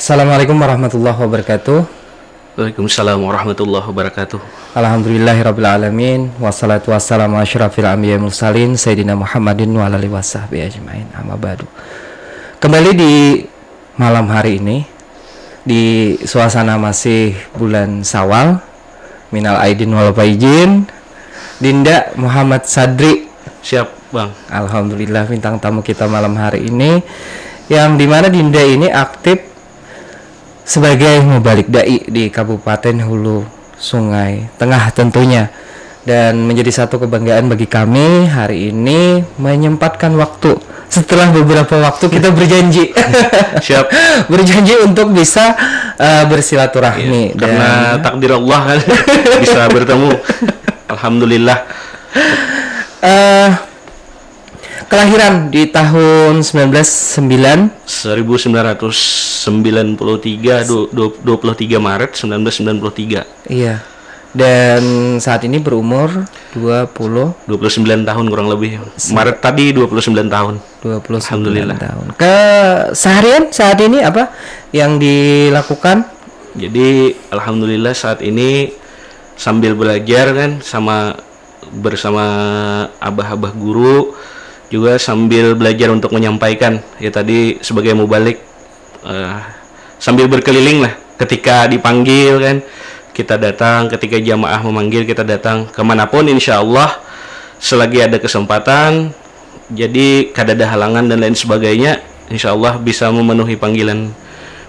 Assalamualaikum warahmatullahi wabarakatuh. Waalaikumsalam warahmatullahi wabarakatuh. Alhamdulillahirrabbilalamin. Wassalatu wassalamu asyrafil anbiya'i mursalin Sayyidina Muhammadin wa alihi wasahbihi ajma'in. Amma ba'du. Kembali di malam hari ini, di suasana masih bulan Syawal, minal aidin wal faizin, Dinda Muhammad Sadri. Siap Bang. Alhamdulillah bintang tamu kita malam hari ini, yang dimana Dinda ini aktif sebagai mubalik dai di Kabupaten Hulu Sungai Tengah tentunya, dan menjadi satu kebanggaan bagi kami hari ini menyempatkan waktu setelah beberapa waktu kita berjanji Siap. berjanji untuk bisa bersilaturahmi, Karena takdir Allah kan bisa bertemu. Alhamdulillah. Kelahiran di tahun 1993 23 Maret 1993. Iya. Dan saat ini berumur 29 tahun kurang lebih. Maret tadi 29 tahun. 29 Alhamdulillah. tahun. Seharian saat ini apa yang dilakukan? Jadi alhamdulillah saat ini sambil belajar kan bersama abah-abah guru, juga sambil belajar untuk menyampaikan ya tadi sebagai mubalik, sambil berkeliling lah, ketika dipanggil kan kita datang, ketika jamaah memanggil kita datang kemanapun insya Allah selagi ada kesempatan. Jadi kada ada halangan dan lain sebagainya, insya Allah bisa memenuhi panggilan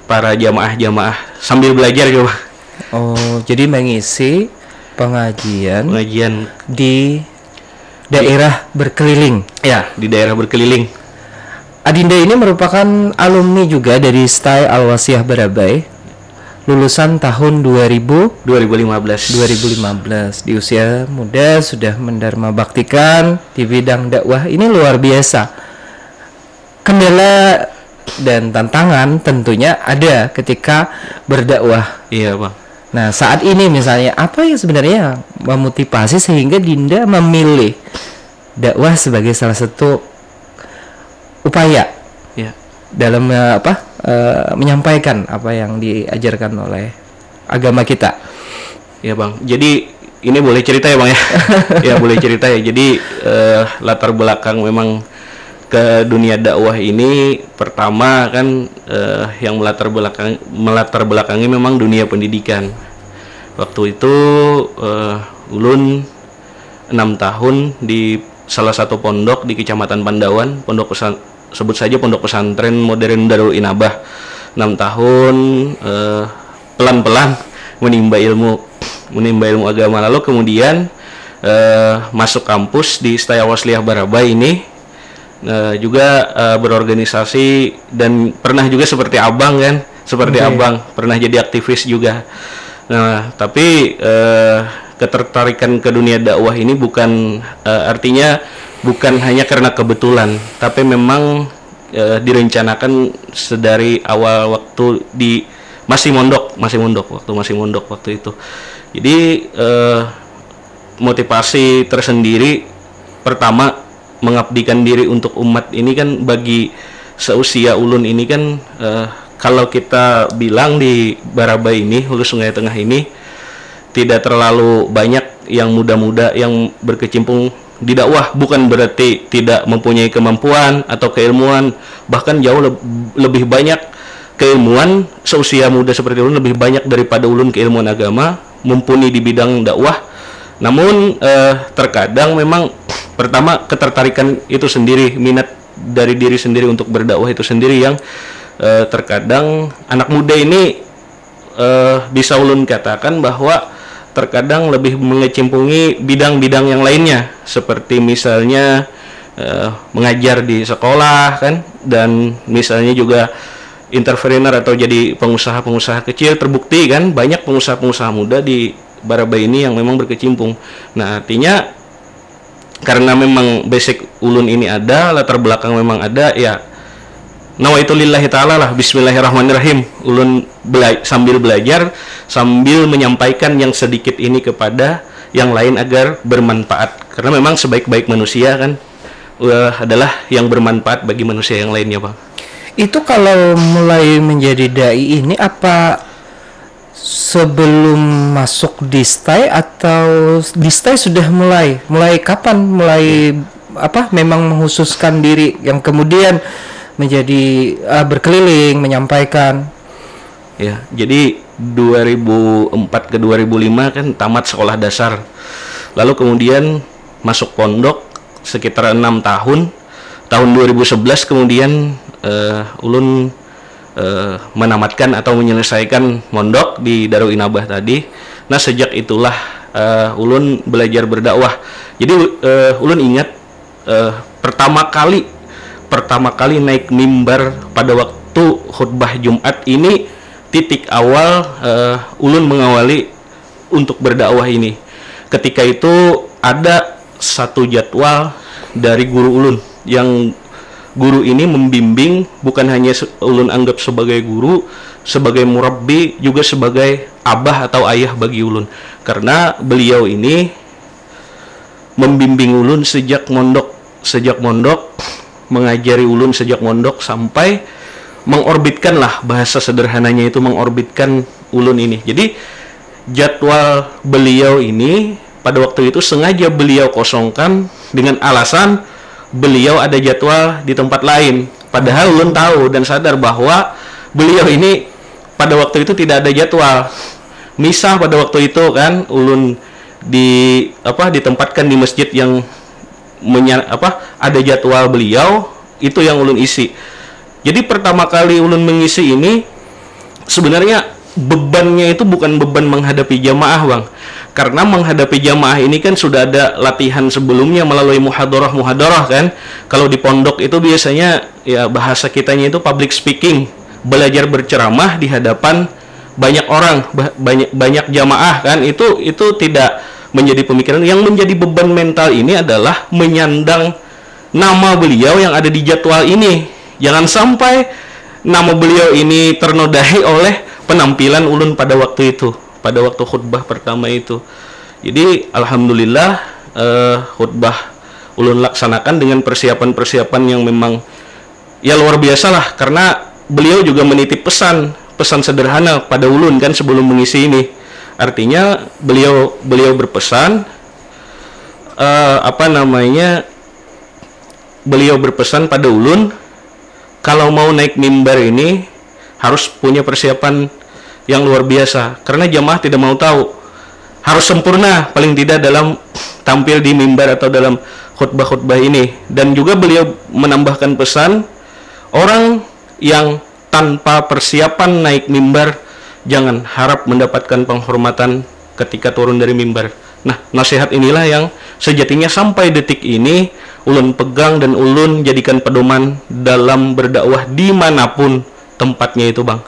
para jamaah sambil belajar coba. Oh, jadi mengisi pengajian di daerah berkeliling. Ya, di daerah berkeliling. Adinda ini merupakan alumni juga dari STAI Al-Wasiyah Barabai, lulusan tahun 2015. Di usia muda sudah mendharma baktikan di bidang dakwah. Ini luar biasa. Kendala dan tantangan tentunya ada ketika berdakwah. Iya Bang. Nah, saat ini misalnya apa yang sebenarnya memotivasi sehingga Dinda memilih dakwah sebagai salah satu upaya ya dalam menyampaikan apa yang diajarkan oleh agama kita? Ya Bang. Jadi ini boleh cerita ya Bang ya? Ya boleh cerita ya. Jadi latar belakang memang ke dunia dakwah ini pertama kan yang melatar belakangi memang dunia pendidikan. Waktu itu ulun 6 tahun di salah satu pondok di Kecamatan Pandawan, sebut saja Pondok Pesantren Modern Darul Inabah. 6 tahun pelan-pelan menimba ilmu agama, lalu kemudian masuk kampus di STAI Al-Wasiyah Barabai ini. Juga berorganisasi dan pernah juga seperti abang kan, abang pernah jadi aktivis juga. Nah, tapi ketertarikan ke dunia dakwah ini bukan artinya bukan hanya karena kebetulan, tapi memang direncanakan sedari awal waktu masih mondok waktu itu. Jadi motivasi tersendiri pertama mengabdikan diri untuk umat ini kan, bagi seusia ulun ini kan, kalau kita bilang di Barabai ini, Hulu Sungai Tengah ini tidak terlalu banyak yang muda-muda yang berkecimpung di dakwah. Bukan berarti tidak mempunyai kemampuan atau keilmuan, bahkan jauh lebih banyak keilmuan seusia muda seperti ulun, lebih banyak daripada ulun keilmuan agama, mumpuni di bidang dakwah. Namun terkadang memang pertama ketertarikan itu sendiri, minat dari diri sendiri untuk berdakwah itu sendiri yang terkadang anak muda ini bisa ulun katakan bahwa terkadang lebih mengecimpungi bidang-bidang yang lainnya, seperti misalnya mengajar di sekolah kan, dan misalnya juga entrepreneur atau jadi pengusaha-pengusaha kecil. Terbukti kan banyak pengusaha-pengusaha muda di Barabai ini yang memang berkecimpung. Nah, artinya karena memang basic ulun ini ada, latar belakang memang ada, ya nawaitu lillahi ta'ala lah, bismillahirrahmanirrahim. Ulun sambil belajar, sambil menyampaikan yang sedikit ini kepada yang lain agar bermanfaat. Karena memang sebaik-baik manusia kan adalah yang bermanfaat bagi manusia yang lainnya Bang. Itu kalau mulai menjadi dai ini apa sebelum masuk di STAI atau di STAI sudah mulai kapan mulai apa memang menghususkan diri yang kemudian menjadi berkeliling menyampaikan? Ya, jadi 2004 ke 2005 kan tamat sekolah dasar. Lalu kemudian masuk pondok sekitar 6 tahun. Tahun 2011 kemudian ulun menamatkan atau menyelesaikan mondok di Darul Inabah tadi. Nah, sejak itulah ulun belajar berdakwah. Jadi ulun ingat pertama kali naik mimbar pada waktu khutbah Jumat ini titik awal ulun mengawali untuk berdakwah ini. Ketika itu ada satu jadwal dari guru ulun yang guru ini membimbing, bukan hanya ulun anggap sebagai guru, sebagai murabbi, juga sebagai abah atau ayah bagi ulun. Karena beliau ini membimbing ulun sejak mondok, mengajari ulun sejak mondok sampai mengorbitkan lah, bahasa sederhananya itu mengorbitkan ulun ini. Jadi jadwal beliau ini pada waktu itu sengaja beliau kosongkan dengan alasan beliau ada jadwal di tempat lain. Padahal ulun tahu dan sadar bahwa beliau ini pada waktu itu tidak ada jadwal. Misah pada waktu itu kan ulun ditempatkan di masjid yang ada jadwal beliau, itu yang ulun isi. Jadi pertama kali ulun mengisi ini sebenarnya bebannya itu bukan beban menghadapi jamaah, Bang. Karena menghadapi jamaah ini kan sudah ada latihan sebelumnya melalui muhadarah kan. Kalau di pondok itu biasanya ya bahasa kitanya itu public speaking, belajar berceramah di hadapan banyak orang, banyak jamaah kan. Itu tidak menjadi pemikiran. Yang menjadi beban mental ini adalah menyandang nama beliau yang ada di jadwal ini. Jangan sampai nama beliau ini ternodai oleh penampilan ulun pada waktu itu, pada waktu khutbah pertama itu. Jadi alhamdulillah khutbah ulun laksanakan dengan persiapan-persiapan yang memang ya luar biasa lah, karena beliau juga menitip pesan sederhana pada ulun kan sebelum mengisi ini. Artinya beliau berpesan beliau berpesan pada ulun, kalau mau naik mimbar ini harus punya persiapan yang luar biasa, karena jamaah tidak mau tahu, harus sempurna paling tidak dalam tampil di mimbar atau dalam khutbah-khutbah ini. Dan juga beliau menambahkan pesan, orang yang tanpa persiapan naik mimbar jangan harap mendapatkan penghormatan ketika turun dari mimbar. Nah, nasihat inilah yang sejatinya sampai detik ini ulun pegang dan ulun jadikan pedoman dalam berdakwah dimanapun tempatnya itu, Bang.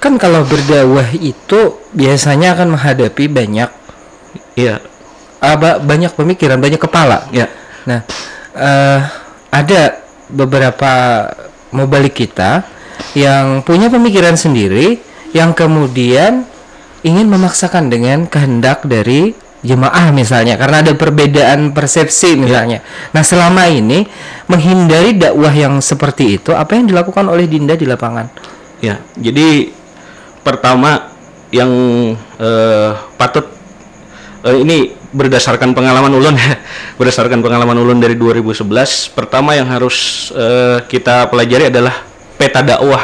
Kan kalau berdakwah itu biasanya akan menghadapi banyak banyak pemikiran, banyak kepala. Ya. Nah, ada beberapa mubalik kita yang punya pemikiran sendiri, yang kemudian ingin memaksakan dengan kehendak dari jemaah misalnya, karena ada perbedaan persepsi misalnya. Nah, selama ini menghindari dakwah yang seperti itu, apa yang dilakukan oleh Dinda di lapangan? Ya, jadi pertama yang patut ini berdasarkan pengalaman ulun berdasarkan pengalaman ulun dari 2011, pertama yang harus kita pelajari adalah peta dakwah.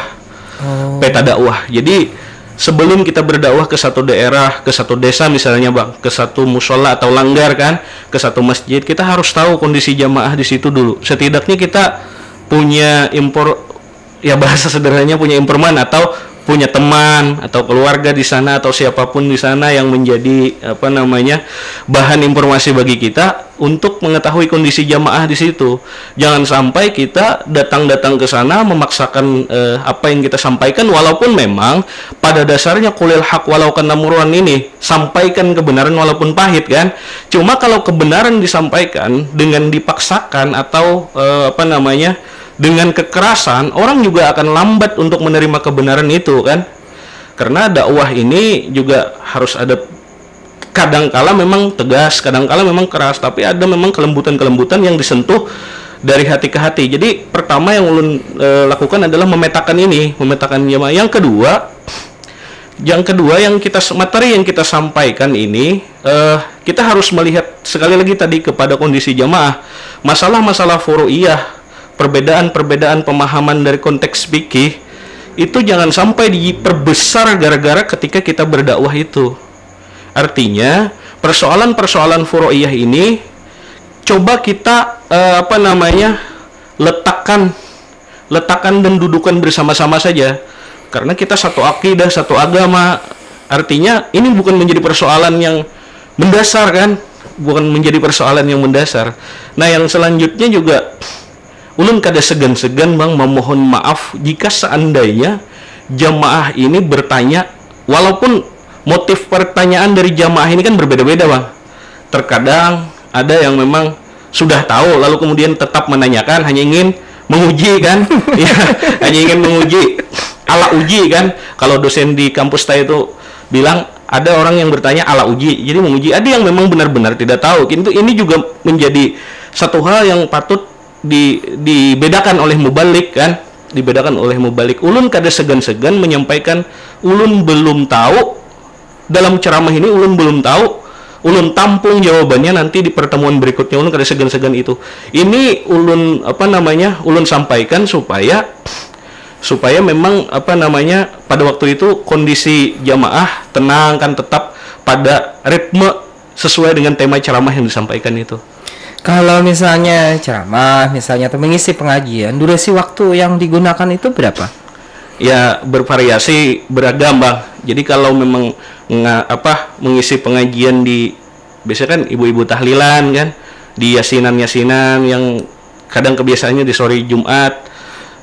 Peta dakwah. Jadi sebelum kita berdakwah ke satu daerah, ke satu desa misalnya, Bang, ke satu musola atau langgar kan, ke satu masjid, kita harus tahu kondisi jamaah di situ dulu. Setidaknya kita punya bahasa sederhananya punya informan atau punya teman atau keluarga di sana atau siapapun di sana yang menjadi bahan informasi bagi kita untuk mengetahui kondisi jamaah di situ. Jangan sampai kita datang ke sana memaksakan apa yang kita sampaikan, walaupun memang pada dasarnya qulil haq walau kana murran ini, sampaikan kebenaran walaupun pahit kan. Cuma kalau kebenaran disampaikan dengan dipaksakan atau dengan kekerasan, orang juga akan lambat untuk menerima kebenaran itu kan. Karena dakwah ini juga harus ada, kadangkala memang tegas, kadangkala memang keras, tapi ada memang kelembutan-kelembutan yang disentuh dari hati ke hati. Jadi pertama yang ulun lakukan adalah memetakan jamaah. Yang kedua yang materi yang kita sampaikan ini, kita harus melihat sekali lagi tadi kepada kondisi jamaah. Masalah-masalah furu'iyah, perbedaan-perbedaan pemahaman dari konteks fikih itu jangan sampai diperbesar gara-gara ketika kita berdakwah itu. Artinya persoalan-persoalan furu'iyah ini coba kita letakkan dan dudukan bersama-sama saja. Karena kita satu akidah, satu agama. Artinya ini bukan menjadi persoalan yang mendasar kan? Bukan menjadi persoalan yang mendasar. Nah, yang selanjutnya juga ulun kada segan-segan Bang memohon maaf jika seandainya jamaah ini bertanya, walaupun motif pertanyaan dari jamaah ini kan berbeda-beda Bang. Terkadang ada yang memang sudah tahu lalu kemudian tetap menanyakan, hanya ingin menguji kan? Ya, hanya ingin menguji, ala uji kan. Kalau dosen di kampus saya itu bilang ada orang yang bertanya ala uji, jadi menguji. Ada yang memang benar-benar tidak tahu. Ini juga menjadi satu hal yang patut dibedakan oleh mubalik kan, dibedakan oleh mubalik. Ulun kada segan-segan menyampaikan ulun belum tahu, dalam ceramah ini ulun belum tahu, ulun tampung jawabannya nanti di pertemuan berikutnya. Ulun kada segan-segan itu. Ini ulun ulun sampaikan supaya memang pada waktu itu kondisi jamaah tenang kan, tetap pada ritme sesuai dengan tema ceramah yang disampaikan itu. Kalau misalnya ceramah, misalnya atau mengisi pengajian, durasi waktu yang digunakan itu berapa? Ya bervariasi, beragam Bang. Jadi kalau memang mengisi pengajian di, biasanya kan ibu-ibu tahlilan kan, di yasinan yang kadang kebiasaannya di sore Jumat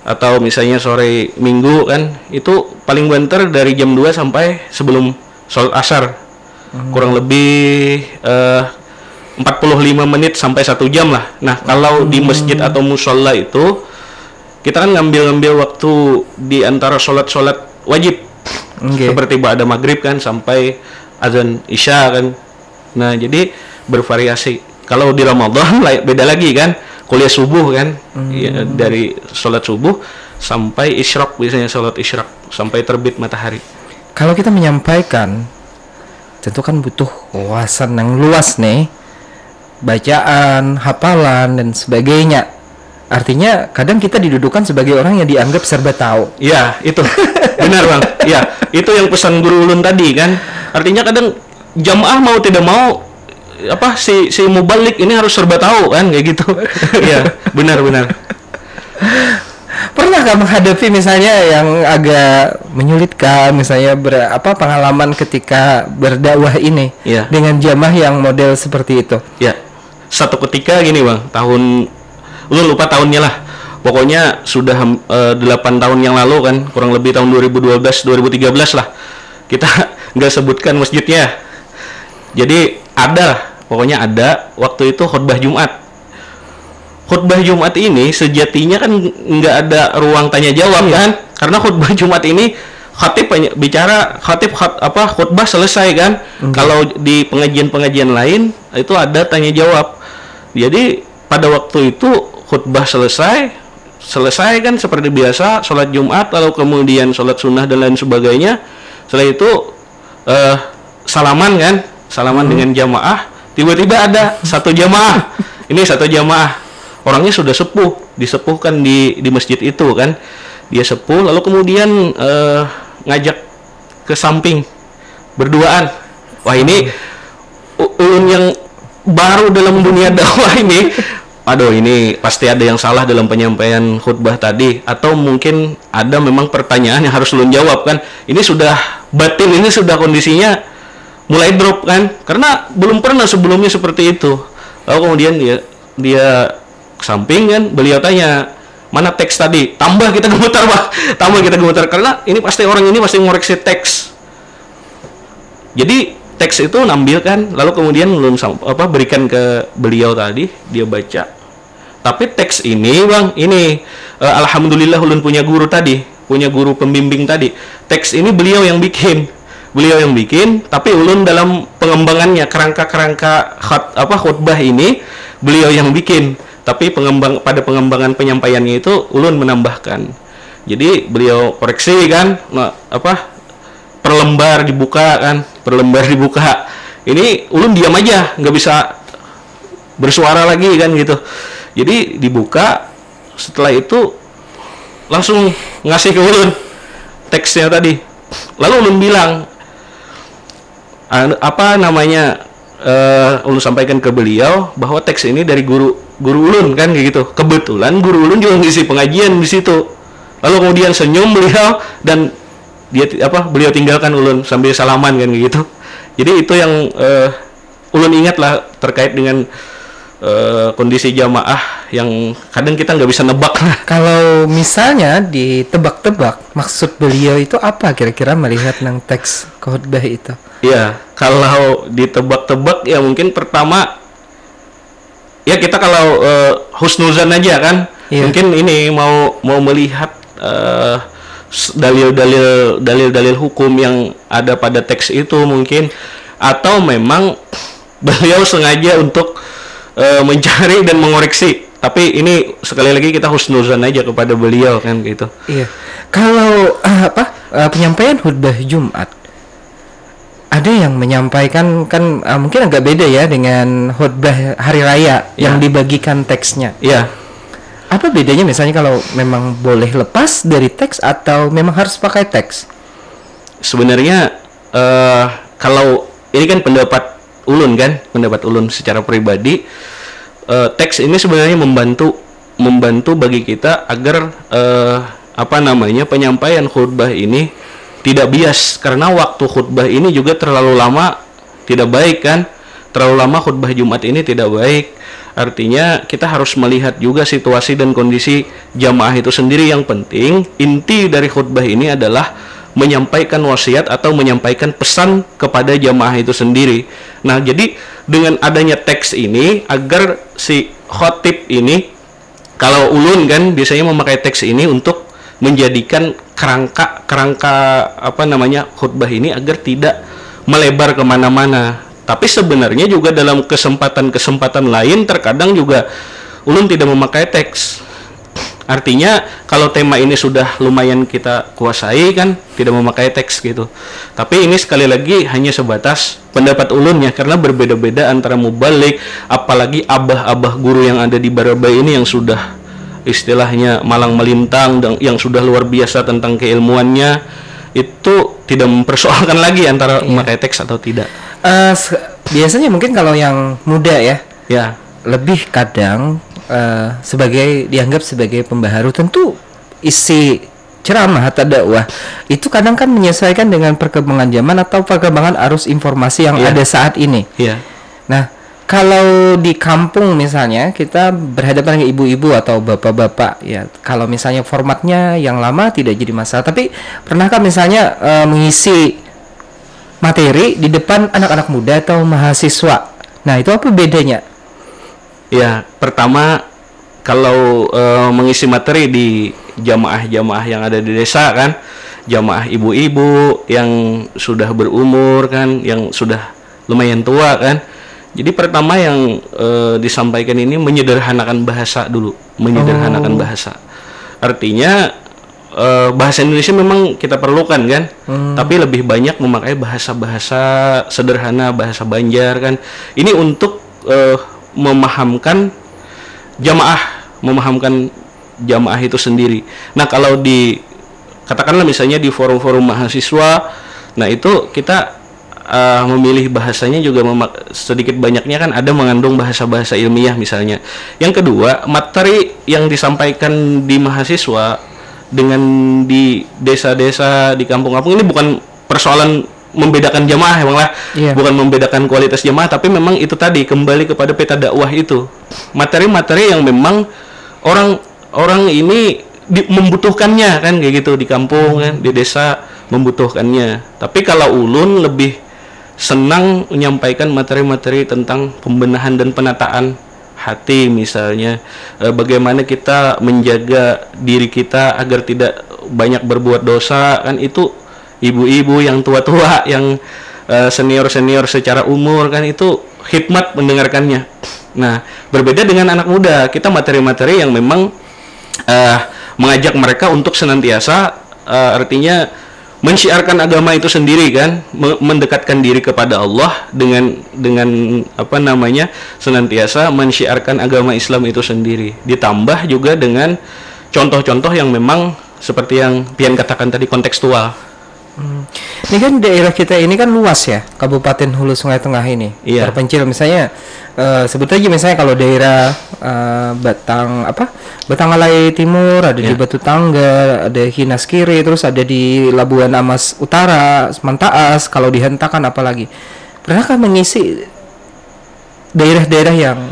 atau misalnya sore Minggu kan, itu paling banter dari jam 2 sampai sebelum sholat asar. Kurang lebih 45 menit sampai 1 jam lah. Nah, kalau di masjid atau musola itu kita kan ngambil waktu di antara sholat wajib. Seperti ba'da maghrib kan sampai azan isya kan. Nah, jadi bervariasi. Kalau di Ramadan beda lagi kan, kuliah subuh kan, ya, dari sholat subuh sampai isyraq, biasanya sholat isyraq sampai terbit matahari. Kalau kita menyampaikan, tentu kan butuh wawasan yang luas nih, bacaan, hafalan dan sebagainya. Artinya kadang kita didudukan sebagai orang yang dianggap serba tahu. Ya, itu benar Bang. Ya, itu yang pesan guru ulun tadi kan. Artinya kadang jamaah mau tidak mau si mubalik ini harus serba tahu kan, kayak gitu. Iya, benar. Pernahkah menghadapi misalnya yang agak menyulitkan, misalnya pengalaman ketika berdakwah ini dengan jamaah yang model seperti itu? Ya, satu ketika gini Bang, lu lupa tahunnya lah. Pokoknya sudah 8 tahun yang lalu kan, kurang lebih tahun 2012-2013 lah. Kita nggak sebutkan masjidnya. Jadi pokoknya ada waktu itu khutbah Jumat. Khutbah Jumat ini sejatinya kan nggak ada ruang tanya jawab kan, karena khutbah Jumat ini khutbah selesai kan. Kalau di pengajian lain itu ada tanya jawab. Jadi pada waktu itu khutbah selesai kan seperti biasa, sholat Jumat, lalu kemudian sholat sunnah dan lain sebagainya. Setelah itu salaman dengan jamaah. Tiba-tiba ada satu jamaah. Ini satu jamaah. Orangnya sudah disepuhkan di masjid itu kan. Dia sepuh, lalu kemudian ngajak ke samping berduaan. Wah, ini ulun yang baru dalam dunia dakwah ini. Aduh, ini pasti ada yang salah dalam penyampaian khutbah tadi, atau mungkin ada memang pertanyaan yang harus ulun jawab kan. Ini sudah batin, ini sudah kondisinya mulai drop kan, karena belum pernah sebelumnya seperti itu. Lalu kemudian dia ke samping kan, beliau tanya, mana teks tadi? Tambah kita gemetar karena ini pasti orang ini pasti ngoreksi teks. Jadi teks itu nambil kan, lalu kemudian berikan ke beliau tadi, dia baca. Tapi teks ini Bang, alhamdulillah ulun punya guru pembimbing tadi. Teks ini beliau yang bikin, tapi ulun dalam pengembangannya, kerangka khutbah ini beliau yang bikin. tapi pada pengembangan penyampaiannya itu ulun menambahkan. Jadi beliau koreksi kan, per lembar dibuka kan, per lembar dibuka. Ini ulun diam aja, nggak bisa bersuara lagi kan gitu. Jadi dibuka, setelah itu langsung ngasih ke ulun teksnya tadi. Lalu ulun bilang ulun sampaikan ke beliau bahwa teks ini dari guru ulun kan kayak gitu. Kebetulan guru ulun juga ngisi pengajian di situ. Lalu kemudian senyum beliau dan beliau tinggalkan ulun sambil salaman kan kayak gitu. Jadi itu yang ulun ingat lah terkait dengan kondisi jamaah yang kadang kita nggak bisa nebak. Kalau misalnya ditebak-tebak, maksud beliau itu apa kira-kira melihat nang teks khutbah itu? Ya, kalau ditebak-tebak ya mungkin pertama ya kita kalau husnuzan aja kan, mungkin ini mau melihat dalil-dalil hukum yang ada pada teks itu mungkin, atau memang beliau sengaja untuk mencari dan mengoreksi. Tapi ini sekali lagi kita husnuzan aja kepada beliau kan gitu. Iya. Kalau penyampaian khutbah Jumat, ada yang menyampaikan kan mungkin agak beda ya dengan khutbah hari raya yang dibagikan teksnya. Iya. Apa bedanya misalnya kalau memang boleh lepas dari teks atau memang harus pakai teks? Sebenarnya kalau ini kan pendapat ulun secara pribadi, teks ini sebenarnya membantu bagi kita agar penyampaian khutbah ini tidak bias, karena waktu khutbah ini juga terlalu lama tidak baik kan. Terlalu lama khutbah Jumat ini tidak baik. Artinya kita harus melihat juga situasi dan kondisi jamaah itu sendiri. Yang penting inti dari khutbah ini adalah menyampaikan wasiat atau menyampaikan pesan kepada jamaah itu sendiri. Nah, jadi dengan adanya teks ini, agar si khotib ini, kalau ulun kan biasanya memakai teks ini untuk menjadikan kerangka khutbah ini agar tidak melebar kemana-mana. Tapi sebenarnya juga dalam kesempatan lain terkadang juga ulun tidak memakai teks. Artinya kalau tema ini sudah lumayan kita kuasai kan, tidak memakai teks gitu. Tapi ini sekali lagi hanya sebatas pendapat ulun ya, karena berbeda-beda antara mubalik, apalagi abah-abah guru yang ada di Barabai ini yang sudah istilahnya malang melintang dan yang sudah luar biasa tentang keilmuannya, itu tidak mempersoalkan lagi antara memakai teks atau tidak. Biasanya mungkin kalau yang muda ya, lebih kadang dianggap sebagai pembaharu. Tentu isi ceramah atau dakwah itu kadang kan menyesuaikan dengan perkembangan zaman atau perkembangan arus informasi yang ada saat ini. Nah, kalau di kampung misalnya kita berhadapan dengan ibu-ibu atau bapak-bapak ya, kalau misalnya formatnya yang lama tidak jadi masalah. Tapi pernahkah misalnya mengisi materi di depan anak-anak muda atau mahasiswa? Nah, itu apa bedanya? Ya, pertama kalau mengisi materi di jamaah-jamaah yang ada di desa kan, jamaah ibu-ibu yang sudah berumur kan, yang sudah lumayan tua kan. Jadi pertama yang disampaikan ini menyederhanakan bahasa dulu, menyederhanakan bahasa. Artinya bahasa Indonesia memang kita perlukan kan, tapi lebih banyak memakai bahasa-bahasa sederhana, bahasa Banjar kan. Ini untuk memahamkan jamaah itu sendiri. Nah, kalau katakanlah misalnya di forum-forum mahasiswa, nah itu kita memilih bahasanya juga sedikit banyaknya kan ada mengandung bahasa-bahasa ilmiah misalnya. Yang kedua, materi yang disampaikan di mahasiswa dengan di desa-desa, di kampung-kampung, ini bukan persoalan membedakan jamaah emang lah, bukan membedakan kualitas jamaah, tapi memang itu tadi kembali kepada peta dakwah itu, materi-materi yang memang orang ini membutuhkannya kan kayak gitu, di kampung kan, di desa membutuhkannya. Tapi kalau ulun lebih senang menyampaikan materi-materi tentang pembenahan dan penataan hati misalnya, bagaimana kita menjaga diri kita agar tidak banyak berbuat dosa kan. Itu ibu-ibu yang tua-tua, yang senior-senior secara umur kan, itu hikmat mendengarkannya. Nah, berbeda dengan anak muda, kita materi-materi yang memang mengajak mereka untuk senantiasa artinya mensyiarkan agama itu sendiri kan, mendekatkan diri kepada Allah dengan apa namanya senantiasa mensyiarkan agama Islam itu sendiri. Ditambah juga dengan contoh-contoh yang memang seperti yang Pian katakan tadi, kontekstual. Ini kan daerah kita ini kan luas ya, Kabupaten Hulu Sungai Tengah ini. Iya. Terpencil misalnya, sebut aja misalnya kalau daerah Batangalai Timur, ada di Iya. Batu Tangga, ada Hinas Kiri, terus ada di Labuan Amas Utara, Mantaas, kalau dihentakan apalagi. Pernahkah mengisi daerah-daerah yang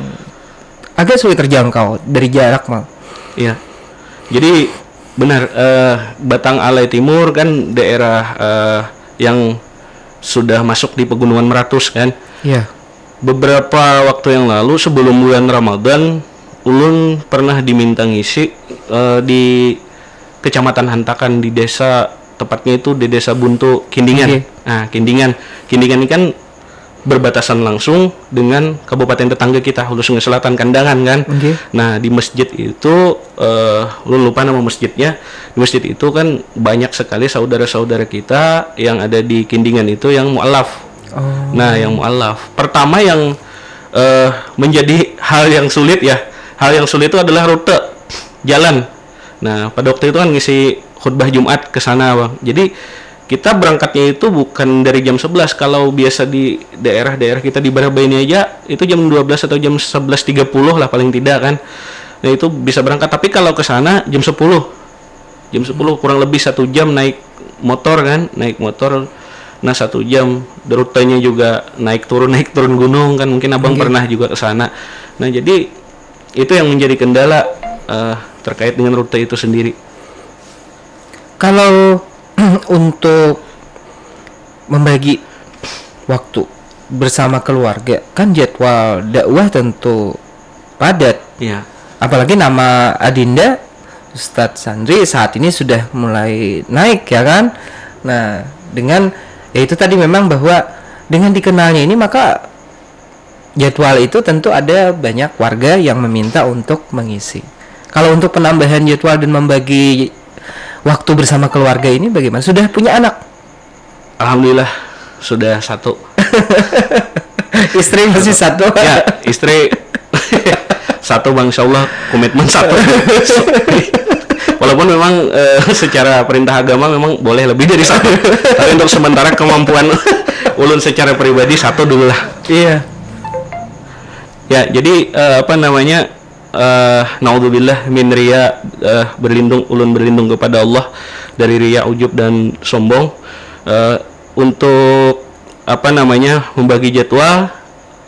agak sulit terjangkau dari jarak, Mal? Iya. Jadi benar, Batang Alai Timur kan daerah yang sudah masuk di Pegunungan Meratus kan. Iya. Beberapa waktu yang lalu sebelum bulan Ramadan, ulun pernah diminta ngisi di Kecamatan Hantakan di desa, tepatnya itu di Desa Buntu Kindingan. Oke. Nah, Kindingan ini kan berbatasan langsung dengan kabupaten tetangga kita, Hulu Sungai Selatan, Kandangan kan. Oke. Nah, di masjid itu lu lupa nama masjidnya. Di masjid itu kan banyak sekali saudara-saudara kita yang ada di Kindingan itu yang mualaf. Oh. Nah, yang mualaf. Pertama yang menjadi hal yang sulit ya. Hal yang sulit itu adalah rute jalan. Nah, pada waktu itu kan ngisi khutbah Jumat ke sana, Bang. Jadi kita berangkatnya itu bukan dari jam 11. Kalau biasa di daerah-daerah kita di Barabai ini aja itu jam 12 atau jam 11.30 lah paling tidak kan. Nah, itu bisa berangkat, tapi kalau ke sana jam 10. Jam 10 kurang lebih 1 jam naik motor kan, naik motor. Nah, 1 jam, rutenya juga naik turun gunung kan, mungkin Abang pernah juga ke sana. Nah, jadi itu yang menjadi kendala terkait dengan rute itu sendiri. Kalau untuk membagi waktu bersama keluarga, kan jadwal dakwah tentu padat. Iya. Apalagi nama Adinda Ustadz Sandri saat ini sudah mulai naik ya kan. Nah, dengan ya itu tadi memang bahwa dengan dikenalnya ini maka jadwal itu tentu ada banyak warga yang meminta untuk mengisi. Kalau untuk penambahan jadwal dan membagi waktu bersama keluarga ini bagaimana? Sudah punya anak? Alhamdulillah sudah 1. Istri masih 1? Ya, istri 1, Bang, insyaallah komitmen 1. Walaupun memang secara perintah agama memang boleh lebih dari 1. Tapi untuk sementara kemampuan ulun secara pribadi 1 dulu lah. Iya. Ya, jadi apa namanya? Naudzubillah min riya, ulun berlindung kepada Allah dari riya, ujub dan sombong. Untuk apa namanya? Membagi jadwal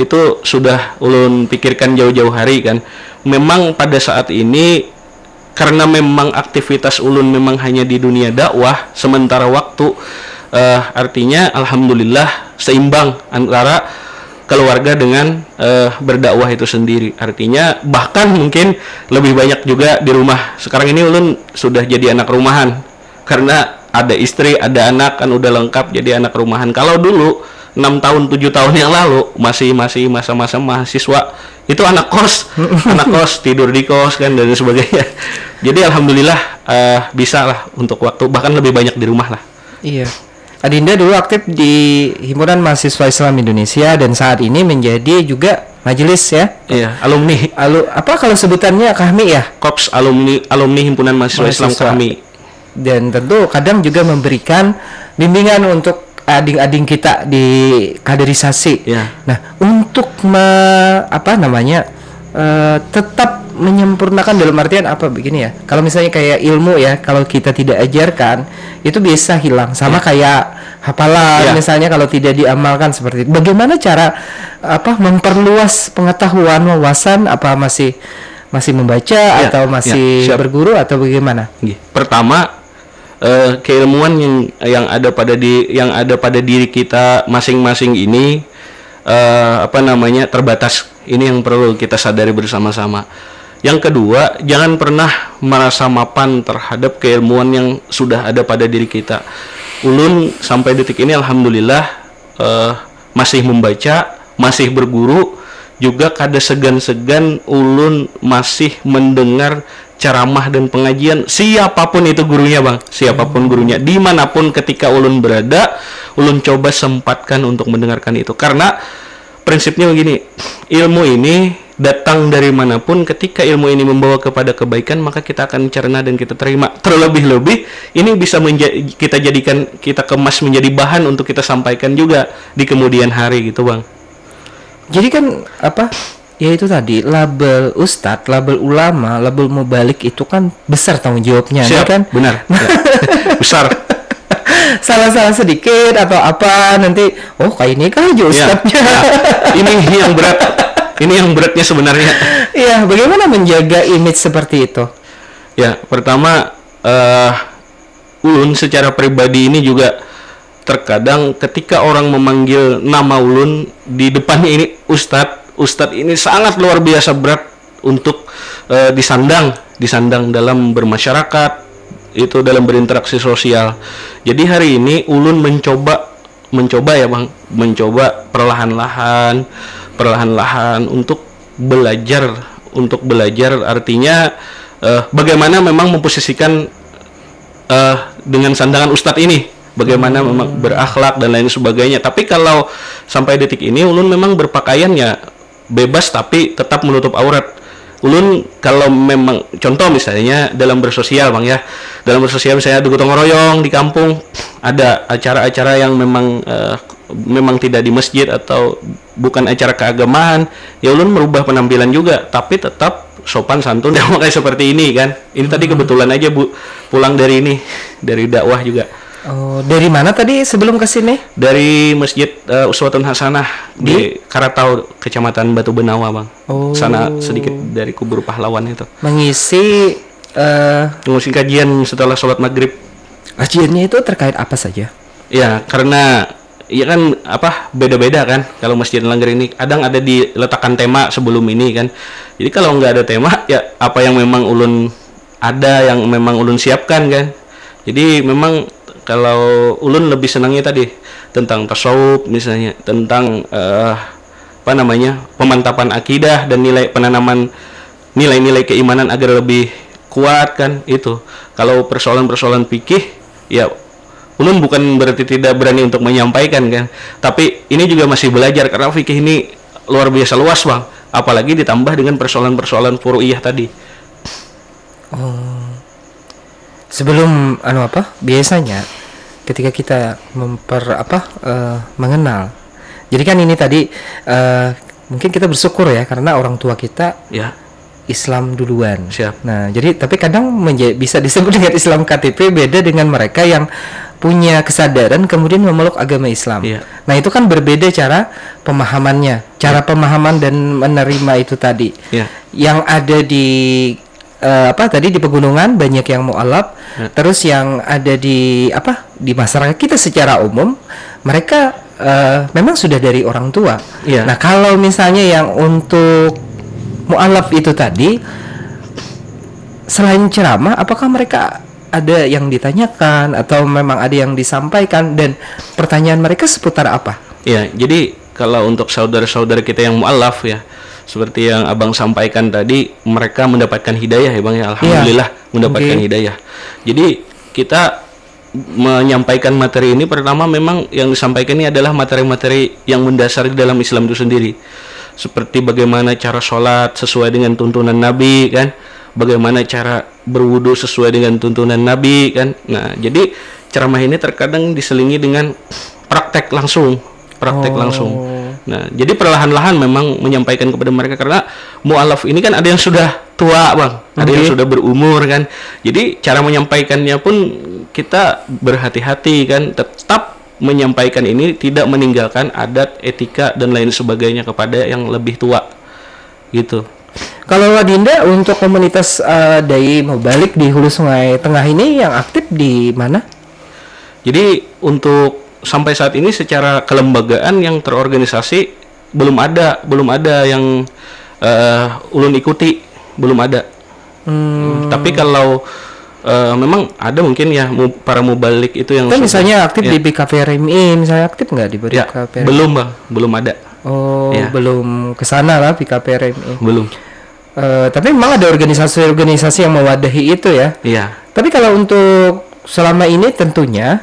itu sudah ulun pikirkan jauh-jauh hari kan. Memang pada saat ini karena memang aktivitas ulun memang hanya di dunia dakwah sementara waktu, artinya alhamdulillah seimbang antara keluarga dengan berdakwah itu sendiri. Artinya bahkan mungkin lebih banyak juga di rumah. Sekarang ini ulun sudah jadi anak rumahan karena ada istri, ada anak kan udah lengkap jadi anak rumahan. Kalau dulu 6 tahun 7 tahun yang lalu masih masa-masa mahasiswa, itu anak kos tidur di kos kan dan sebagainya. Jadi alhamdulillah bisa lah untuk waktu, bahkan lebih banyak di rumah lah. Iya. Adinda dulu aktif di Himpunan Mahasiswa Islam Indonesia dan saat ini menjadi juga majelis ya. Iya, alumni. Apa kalau sebutannya KHMI ya? Kops, alumni Himpunan Mahasiswa Islam KHMI. Dan tentu kadang juga memberikan bimbingan untuk adik-adik kita di kaderisasi. Ya. Nah, untuk tetap menyempurnakan dalam artian apa begini ya. Kalau misalnya kayak ilmu ya, kalau kita tidak ajarkan itu bisa hilang. Sama kayak hafalan misalnya kalau tidak diamalkan seperti itu. Bagaimana cara memperluas pengetahuan, wawasan, apa masih membaca atau masih berguru atau bagaimana? Pertama, keilmuan yang ada pada diri kita masing-masing ini terbatas. Ini yang perlu kita sadari bersama-sama. Yang kedua, jangan pernah merasa mapan terhadap keilmuan yang sudah ada pada diri kita. Ulun sampai detik ini alhamdulillah masih membaca, masih berguru, juga kada segan-segan ulun masih mendengar ceramah dan pengajian siapapun itu gurunya bang, siapapun gurunya, dimanapun ketika ulun berada, ulun coba sempatkan untuk mendengarkan itu. Karena prinsipnya begini, ilmu ini datang dari manapun, ketika ilmu ini membawa kepada kebaikan maka kita akan cerna dan kita terima. Terlebih-lebih ini bisa kita jadikan, kita kemas menjadi bahan untuk kita sampaikan juga di kemudian hari gitu bang. Jadi kan apa? Ya itu tadi, label ustadz, label ulama, label mubalik itu kan besar tanggung jawabnya. Siap, kan? Benar. Ya. Besar. Salah-salah sedikit atau apa nanti, oh kayak ini kan aja ustadznya. Ya. Ini yang berat. Ini yang beratnya sebenarnya. Iya, bagaimana menjaga image seperti itu? Ya, pertama ulun secara pribadi ini juga terkadang ketika orang memanggil nama ulun di depannya ini Ustadz ini sangat luar biasa berat untuk disandang dalam bermasyarakat, itu dalam berinteraksi sosial. Jadi hari ini ulun mencoba ya bang, mencoba perlahan-lahan untuk belajar artinya bagaimana memang memposisikan dengan sandangan Ustadz ini, bagaimana memang berakhlak dan lain sebagainya. Tapi kalau sampai detik ini ulun memang berpakaiannya bebas tapi tetap menutup aurat. Ulun kalau memang contoh misalnya dalam bersosial bang ya, dalam bersosial misalnya ada gotong royong di kampung, ada acara-acara yang memang tidak di masjid atau bukan acara keagamaan, ya ulun merubah penampilan juga tapi tetap sopan santun dan kayak seperti ini kan. Ini tadi kebetulan aja pulang dari dakwah juga. Oh, dari mana tadi sebelum ke sini? Dari Masjid Uswatun Hasanah di Karatau, Kecamatan Batu Benawa, Bang. Oh. Sana sedikit dari kubur pahlawan itu. Mengisi kajian setelah sholat maghrib. Kajiannya itu terkait apa saja? Ya, karena ya kan beda-beda kan. Kalau Masjid Langgar ini kadang ada diletakkan tema sebelum ini kan. Jadi kalau nggak ada tema, ya apa yang memang ulun siapkan kan. Jadi memang kalau ulun lebih senangnya tadi tentang tasawuf misalnya, tentang pemantapan akidah dan penanaman nilai-nilai keimanan agar lebih kuat kan itu. Kalau persoalan-persoalan fikih ya ulun bukan berarti tidak berani untuk menyampaikan kan, tapi ini juga masih belajar karena fikih ini luar biasa luas bang, apalagi ditambah dengan persoalan-persoalan furu'iyah tadi. Oh. Sebelum biasanya ketika kita mengenal. Jadi kan ini tadi mungkin kita bersyukur ya karena orang tua kita ya Islam duluan. Siap. Nah, jadi tapi kadang bisa disebut dengan Islam KTP beda dengan mereka yang punya kesadaran kemudian memeluk agama Islam. Ya. Nah, itu kan berbeda cara pemahamannya, cara pemahaman dan menerima itu tadi. Ya. Yang ada di tadi di pegunungan banyak yang mu'alaf, terus yang ada di masyarakat kita secara umum mereka memang sudah dari orang tua. Yeah. Nah, kalau misalnya yang untuk mu'alaf itu tadi selain ceramah, apakah mereka ada yang ditanyakan atau memang ada yang disampaikan dan pertanyaan mereka seputar apa? Ya, jadi kalau untuk saudara-saudara kita yang mu'alaf ya, seperti yang abang sampaikan tadi, mereka mendapatkan hidayah ya bang ya, alhamdulillah mendapatkan hidayah. Jadi kita menyampaikan materi ini pertama memang yang disampaikan ini adalah materi-materi yang mendasar di dalam Islam itu sendiri, seperti bagaimana cara sholat sesuai dengan tuntunan Nabi kan, bagaimana cara berwudu sesuai dengan tuntunan Nabi kan. Nah, jadi ceramah ini terkadang diselingi dengan praktek langsung. Nah, jadi perlahan-lahan memang menyampaikan kepada mereka karena mu'alaf ini kan ada yang sudah tua bang, ada yang sudah berumur kan. Jadi cara menyampaikannya pun kita berhati-hati kan, tetap menyampaikan ini tidak meninggalkan adat, etika dan lain sebagainya kepada yang lebih tua gitu. Kalau Adinda untuk komunitas Dai Mubalik di Hulu Sungai Tengah ini yang aktif di mana? Jadi untuk sampai saat ini secara kelembagaan yang terorganisasi belum ada yang ulun ikuti, belum ada. Tapi kalau memang ada mungkin ya para mubalik itu yang misalnya aktif di BKPRMI, misalnya aktif nggak di BKPRMI? Belum bang, belum ada. Oh, Ya. belum ke sana lah PKPRMI. Belum. Tapi memang ada organisasi-organisasi yang mewadahi itu ya. Iya. Tapi kalau untuk selama ini tentunya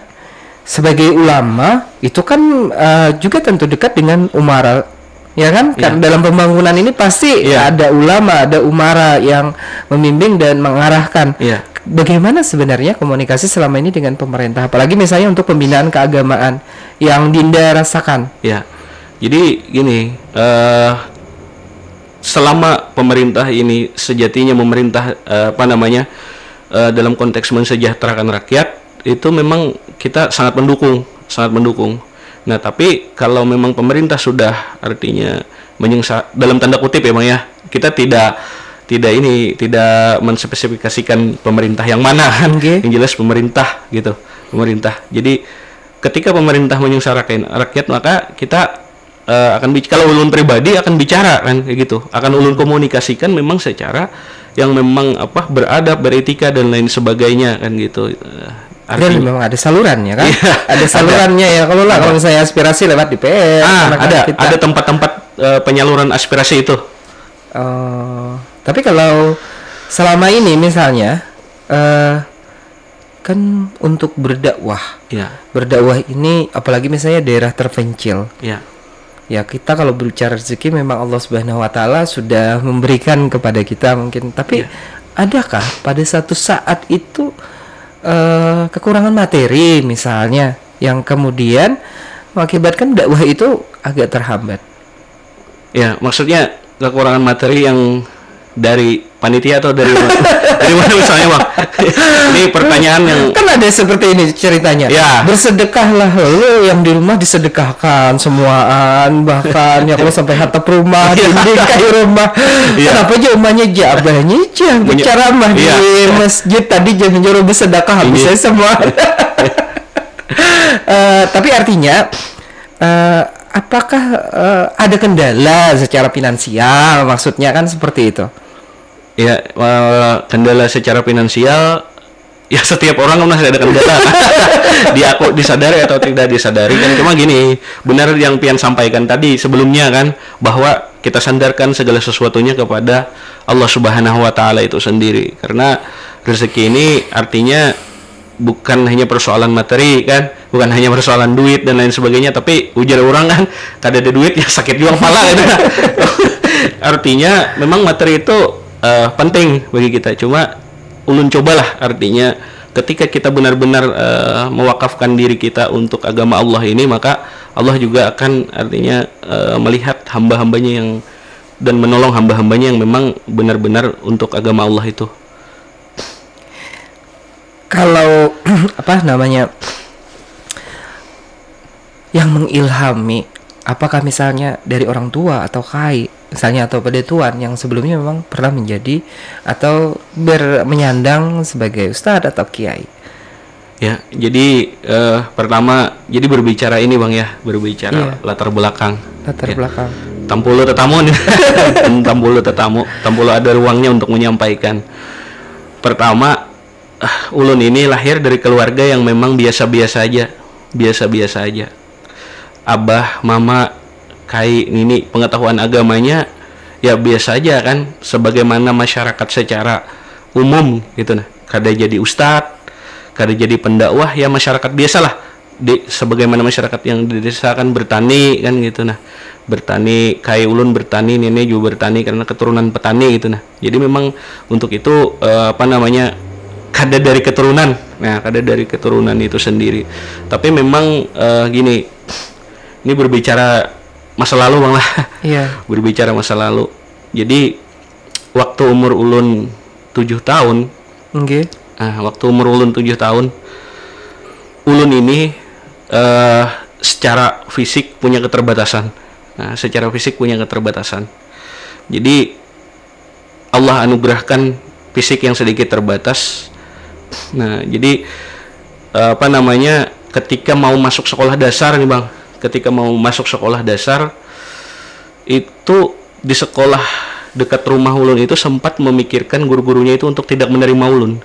sebagai ulama itu kan juga tentu dekat dengan umara, ya kan? Iya. Kan dalam pembangunan ini pasti Iya. ada ulama, ada umara yang membimbing dan mengarahkan. Iya. Bagaimana sebenarnya komunikasi selama ini dengan pemerintah, apalagi misalnya untuk pembinaan keagamaan yang Dinda rasakan? Ya, jadi gini, selama pemerintah ini sejatinya memerintah dalam konteks mensejahterakan rakyat, itu memang kita sangat mendukung, sangat mendukung. Nah, tapi kalau memang pemerintah sudah artinya dalam tanda kutip ya Bang ya, kita tidak menspesifikasikan pemerintah yang mana kan, yang jelas pemerintah gitu, pemerintah. Jadi ketika pemerintah menyengsarakan rakyat, maka kita akan kalau ulun pribadi akan bicara kan kayak gitu, akan ulun komunikasikan memang secara yang memang beradab, beretika dan lain sebagainya kan gitu. Dan memang ada salurannya kan? Iya, ada salurannya ya. Kalau misalnya aspirasi lewat DPR, ada tempat-tempat penyaluran aspirasi itu. Tapi kalau selama ini misalnya kan untuk berdakwah, berdakwah ini apalagi misalnya daerah terpencil. Ya kita kalau berbicara rezeki memang Allah Subhanahu Wa Taala sudah memberikan kepada kita mungkin. Tapi adakah pada satu saat itu kekurangan materi misalnya yang kemudian mengakibatkan dakwah itu agak terhambat? Ya, maksudnya kekurangan materi yang dari panitia atau dari mana misalnya Bang? Ini pertanyaan yang kan ada seperti ini ceritanya. Ya. Bersedekahlah lo yang di rumah disedekahkan semuaan, bahkan ya kalau sampai atap rumah, dinding kayu rumah. Kenapa aja rumahnya jabahnya bicara mah di masjid tadi jangan nyuruh bersedekah habisnya semua. Tapi artinya apakah ada kendala secara finansial, maksudnya kan seperti itu? Ya, kendala secara finansial ya setiap orang masih ada kendala. Disadari atau tidak disadari kan, cuma gini, benar yang Pian sampaikan tadi sebelumnya kan, bahwa kita sandarkan segala sesuatunya kepada Allah Subhanahu Wa Taala itu sendiri, karena rezeki ini artinya bukan hanya persoalan materi kan, bukan hanya persoalan duit dan lain sebagainya, tapi ujar orang kan kada ada duit ya sakit juga kepala gitu. Artinya memang materi itu penting bagi kita, cuma ulun cobalah artinya ketika kita benar-benar mewakafkan diri kita untuk agama Allah ini, maka Allah juga akan artinya melihat hamba-hambanya yang dan menolong hamba-hambanya yang memang benar-benar untuk agama Allah itu. Kalau yang mengilhami, apakah misalnya dari orang tua atau kai misalnya atau pedetuan yang sebelumnya memang pernah menjadi atau menyandang sebagai ustadz atau kiai? Ya, jadi pertama jadi berbicara ini Bang ya, berbicara latar belakang. Belakang. Tampulu tetamu nih. Tampulu ada ruangnya untuk menyampaikan. Pertama, ulun ini lahir dari keluarga yang memang biasa-biasa aja. Abah, mama, kai ini pengetahuan agamanya ya biasa aja kan, sebagaimana masyarakat secara umum gitu nah. Kada jadi ustadz, kada jadi pendakwah, ya masyarakat biasalah. Sebagaimana masyarakat yang di desa kan bertani kan gitu nah. Bertani, kai ulun bertani, nenek juga bertani karena keturunan petani gitu nah. Jadi memang untuk itu kada dari keturunan. Nah, kada dari keturunan itu sendiri. Tapi memang gini, ini berbicara masa lalu Bang lah. Iya. Berbicara masa lalu. Jadi waktu umur ulun 7 tahun. Okay. Waktu umur ulun 7 tahun, ulun ini secara fisik punya keterbatasan. Jadi Allah anugerahkan fisik yang sedikit terbatas. Nah, jadi ketika mau masuk sekolah dasar nih Bang. Ketika mau masuk sekolah dasar itu di sekolah dekat rumah ulun itu sempat memikirkan guru-gurunya itu untuk tidak menerima ulun,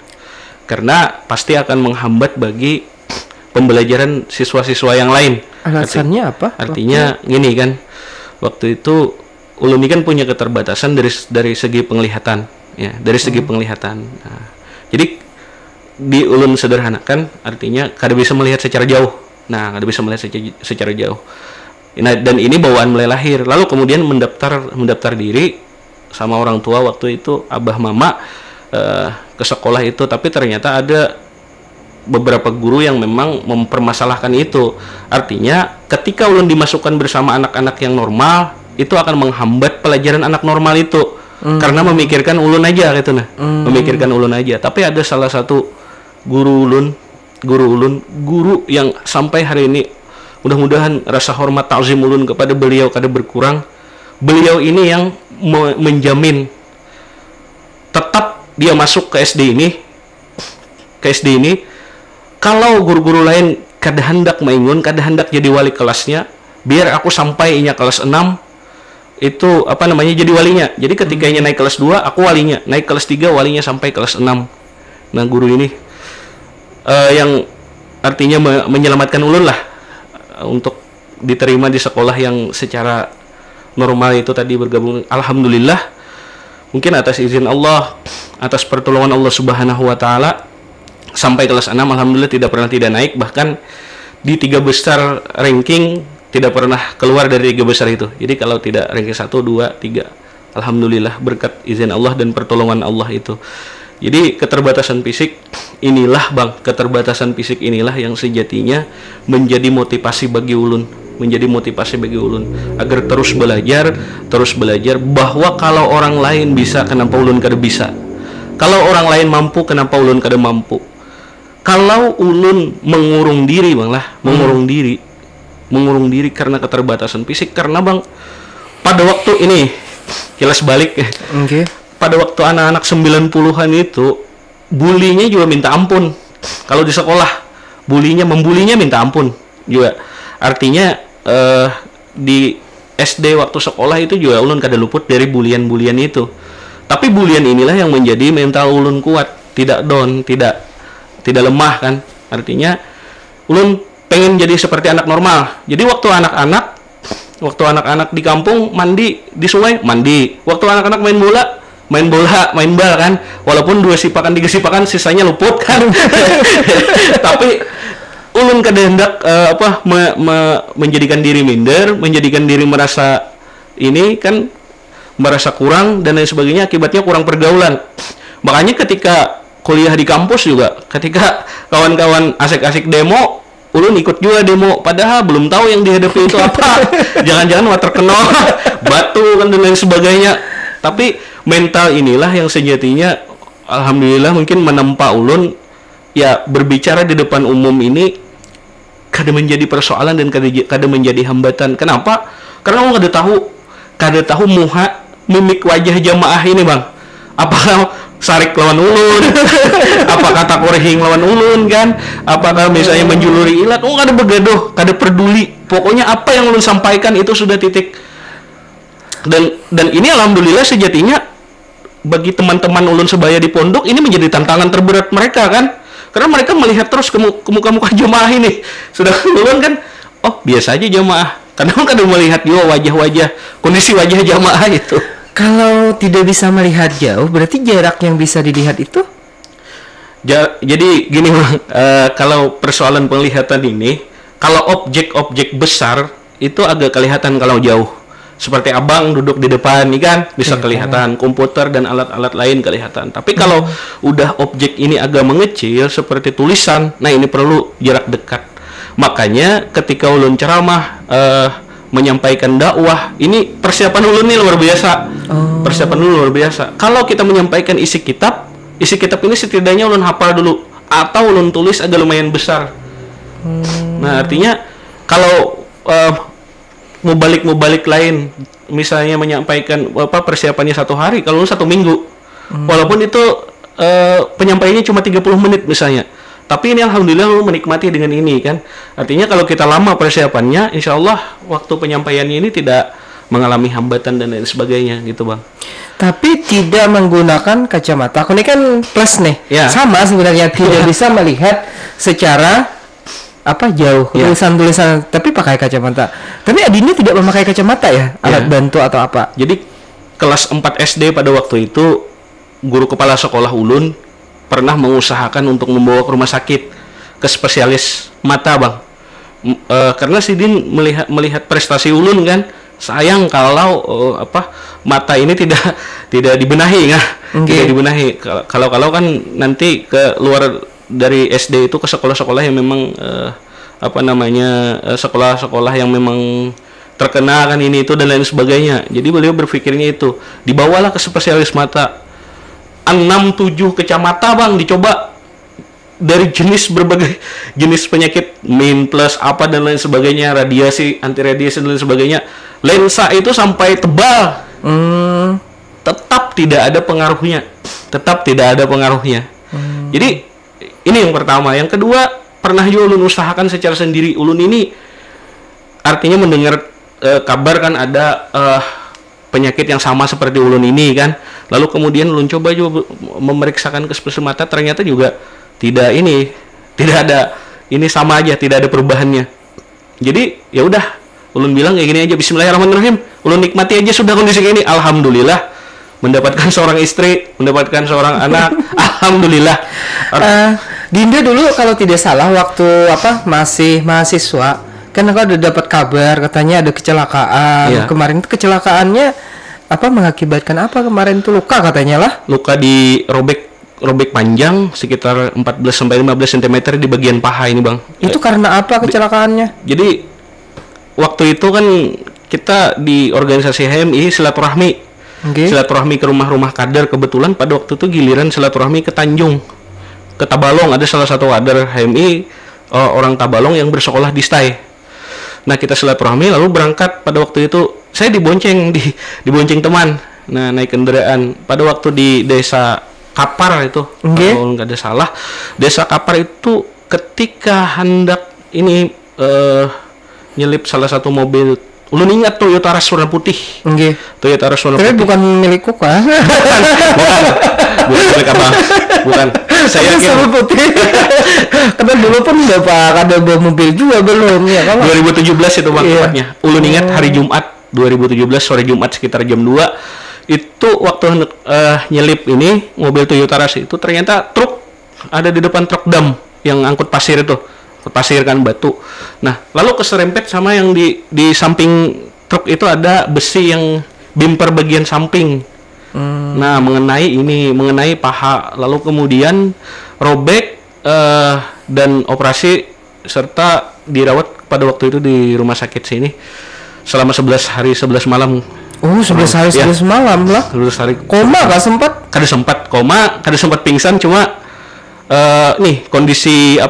karena pasti akan menghambat bagi pembelajaran siswa-siswa yang lain. Alasannya apa? Artinya gini kan, waktu itu ulun ini kan punya keterbatasan dari segi penglihatan, ya, dari segi penglihatan. Nah, jadi di ulun sederhanakan artinya kada bisa melihat secara jauh. Nah, kada bisa melihat secara jauh. Nah, dan ini bawaan mulai lahir. Lalu kemudian mendaftar diri sama orang tua waktu itu, abah mama, ke sekolah itu, tapi ternyata ada beberapa guru yang memang mempermasalahkan itu. Artinya ketika ulun dimasukkan bersama anak-anak yang normal, itu akan menghambat pelajaran anak normal itu. Karena memikirkan ulun aja gitu nah. Memikirkan ulun aja. Tapi ada salah satu guru yang sampai hari ini mudah-mudahan rasa hormat ta'zim ulun kepada beliau kada berkurang. Beliau ini yang menjamin tetap dia masuk ke SD ini, kalau guru-guru lain kada hendak maingun, kada hendak jadi wali kelasnya, biar aku sampai inya kelas 6 itu jadi walinya. Jadi ketika inya naik kelas 2 aku walinya, naik kelas 3 walinya sampai kelas 6. Nah, guru ini yang artinya menyelamatkan ulun lah untuk diterima di sekolah yang secara normal itu tadi bergabung. Alhamdulillah, mungkin atas izin Allah, atas pertolongan Allah Subhanahu wa taala, sampai kelas 6 alhamdulillah tidak pernah tidak naik, bahkan di 3 besar ranking tidak pernah keluar dari 3 besar itu. Jadi kalau tidak ranking 1, 2, 3, alhamdulillah berkat izin Allah dan pertolongan Allah itu. Jadi keterbatasan fisik inilah keterbatasan fisik inilah yang sejatinya menjadi motivasi bagi ulun, agar terus belajar bahwa kalau orang lain bisa, kenapa ulun kada bisa? Kalau orang lain mampu, kenapa ulun kada mampu? Kalau ulun mengurung diri mengurung diri karena keterbatasan fisik, karena pada waktu ini kilas balik, pada waktu anak-anak 90-an itu bulinya juga minta ampun. Kalau di sekolah membulinya minta ampun juga. Artinya di SD waktu sekolah itu juga ulun kada luput dari bulian itu. Tapi bulian inilah yang menjadi mental ulun kuat, tidak down, tidak lemah kan. Artinya ulun pengen jadi seperti anak normal. Jadi waktu anak-anak di kampung mandi di sungai, mandi. Waktu anak-anak main bal kan, walaupun 2 sipakan 3 sipakan sisanya luput kan. Tapi ulun kada hendak menjadikan diri minder, menjadikan diri merasa kurang dan lain sebagainya, akibatnya kurang pergaulan. Makanya ketika kuliah di kampus juga, ketika kawan-kawan asik-asik demo, ulun ikut juga demo, padahal belum tahu yang dihadapi itu apa. Jangan-jangan terkena batu kan dan lain sebagainya. Tapi mental inilah yang sejatinya alhamdulillah mungkin menempa ulun ya berbicara di depan umum ini kada menjadi persoalan dan kada menjadi hambatan. Kenapa? Karena ulun kada tahu muha mimik wajah jamaah ini apakah sarik lawan ulun, apakah takorehing lawan ulun kan, apakah misalnya menjuluri ilat, kada begaduh, kada peduli. Pokoknya apa yang ulun sampaikan itu sudah titik. Dan ini alhamdulillah sejatinya bagi teman-teman ulun sebaya di pondok ini menjadi tantangan terberat mereka kan, karena mereka melihat terus ke muka-muka jamaah ini. Sudah ulun kan, oh biasa aja jamaah, karena kada melihat juga wajah-wajah, kondisi wajah jamaah itu. Kalau tidak bisa melihat jauh, berarti jarak yang bisa dilihat itu? Jadi gini kalau persoalan penglihatan ini, kalau objek-objek besar itu agak kelihatan kalau jauh. Seperti abang duduk di depan nih kan, bisa kelihatan komputer dan alat-alat lain kelihatan. Tapi kalau udah objek ini agak mengecil seperti tulisan, nah ini perlu jarak dekat. Makanya ketika ulun ceramah menyampaikan dakwah, ini persiapan ulun nih luar biasa. Persiapan ulun luar biasa. Kalau kita menyampaikan isi kitab ini setidaknya ulun hafal dulu atau ulun tulis agak lumayan besar. Nah, artinya kalau mubalik lain misalnya menyampaikan persiapannya 1 hari, kalau 1 minggu, walaupun itu penyampaiannya cuma 30 menit misalnya, tapi ini alhamdulillah lu menikmati dengan ini kan. Artinya kalau kita lama persiapannya, insya Allah waktu penyampaiannya ini tidak mengalami hambatan dan lain sebagainya gitu Tapi tidak menggunakan kacamata. Aku ini kan plus nih, sama sebenarnya tidak bisa melihat secara jauh Ya. tulisan-tulisan tapi pakai kacamata. Tapi adiknya tidak memakai kacamata ya, alat bantu atau apa? Jadi kelas 4 SD pada waktu itu guru kepala sekolah ulun pernah mengusahakan untuk membawa ke rumah sakit ke spesialis mata, Bang. Karena si Din melihat prestasi ulun kan, sayang kalau mata ini tidak dibenahi ya. Tidak dibenahi. Kalau kan nanti ke luar dari SD itu ke sekolah-sekolah yang memang sekolah-sekolah yang memang terkena kan ini itu dan lain sebagainya. Jadi beliau berpikirnya itu dibawalah ke spesialis mata. 6-7 kecamatan, Bang, dicoba dari berbagai jenis penyakit, min plus apa dan lain sebagainya, radiasi, anti radiasi dan lain sebagainya. Lensa itu sampai tebal. Tetap tidak ada pengaruhnya. Jadi ini yang pertama. Yang kedua, pernah juga ulun usahakan secara sendiri. Ulun ini artinya mendengar kabar kan ada penyakit yang sama seperti ulun ini kan. Lalu kemudian ulun coba juga memeriksakan ke spesialis mata, ternyata juga tidak ada ini, sama aja, tidak ada perubahannya. Jadi ya udah, ulun bilang kayak gini aja, bismillahirrahmanirrahim. Ulun nikmati aja sudah kondisi ini. Alhamdulillah mendapatkan seorang istri, mendapatkan seorang anak. Alhamdulillah. Dinda dulu kalau tidak salah waktu masih mahasiswa kan aku udah dapat kabar katanya ada kecelakaan. Iya. Kemarin itu kecelakaannya mengakibatkan apa kemarin itu, luka katanya lah. Luka di robek panjang sekitar 14 sampai 15 cm di bagian paha ini, Bang. Itu karena apa kecelakaannya? Jadi waktu itu kan kita di organisasi HMI silaturahmi. Silaturahmi ke rumah-rumah kader, kebetulan pada waktu itu giliran silaturahmi ke Tanjung, ke Tabalong. Ada salah satu kader HMI orang Tabalong yang bersekolah di STAI. Nah, kita silaturahmi lalu berangkat. Pada waktu itu saya dibonceng teman. Nah, naik kendaraan pada waktu di desa Kapar itu, kalau nggak ada salah, desa Kapar itu ketika hendak ini nyelip salah satu mobil. Ulun ingat Toyota Rush warna putih. Toyota Rush warna putih. Tapi bukan milikku kan? Bukan milik Abang. Bukan. Saya warna putih. Karena dulu pun ada bawa mobil juga belum ya kan? 2017 itu, Bang, tepatnya. Ulun ingat hari Jumat 2017 sore Jumat sekitar jam 2. Itu waktu nyelip ini mobil Toyota Rush itu ternyata truk ada di depan truk dam yang angkut pasir itu. Pasir kan, batu. Nah, lalu keserempet sama yang di samping truk itu ada besi yang bumper bagian samping. Nah, mengenai paha, lalu kemudian robek dan operasi serta dirawat pada waktu itu di rumah sakit sini selama 11 hari 11 malam. 11 hari 11 malam lah. 11 hari. Koma gak sempat? Kada sempat pingsan, cuma kondisi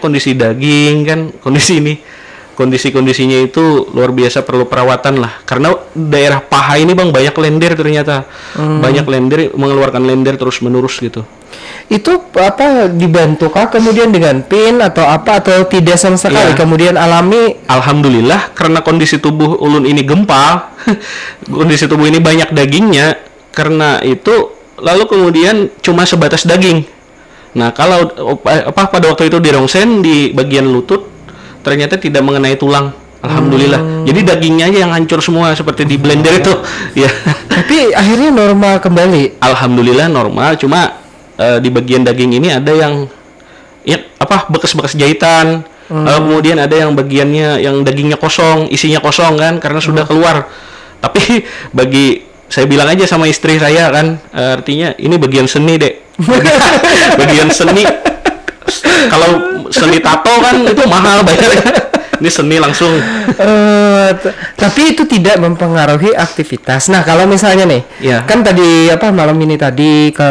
kondisi daging kan, kondisinya itu luar biasa, perlu perawatan lah, karena daerah paha ini, Bang, banyak lendir ternyata. Banyak lendir, mengeluarkan lendir terus menerus gitu. Itu dibantu kah kemudian dengan pin atau tidak sama sekali kemudian alami? Alhamdulillah, karena kondisi tubuh ulun ini gempal. Kondisi tubuh ini banyak dagingnya, karena itu lalu kemudian cuma sebatas daging. Nah, kalau pada waktu itu di rongsen di bagian lutut ternyata tidak mengenai tulang. Alhamdulillah. Jadi dagingnya aja yang hancur semua seperti di blender itu. Ya. Tapi akhirnya normal kembali. Alhamdulillah normal, cuma di bagian daging ini ada yang bekas-bekas jahitan. Kemudian ada yang bagiannya yang dagingnya kosong, isinya kosong kan karena sudah keluar. Tapi saya bilang aja sama istri saya kan, artinya ini bagian seni, Dek. Bagian seni. Kalau seni tato kan itu mahal bayarnya. Ini seni langsung. Tapi itu tidak mempengaruhi aktivitas. Nah, kalau misalnya nih, kan tadi malam ini tadi ke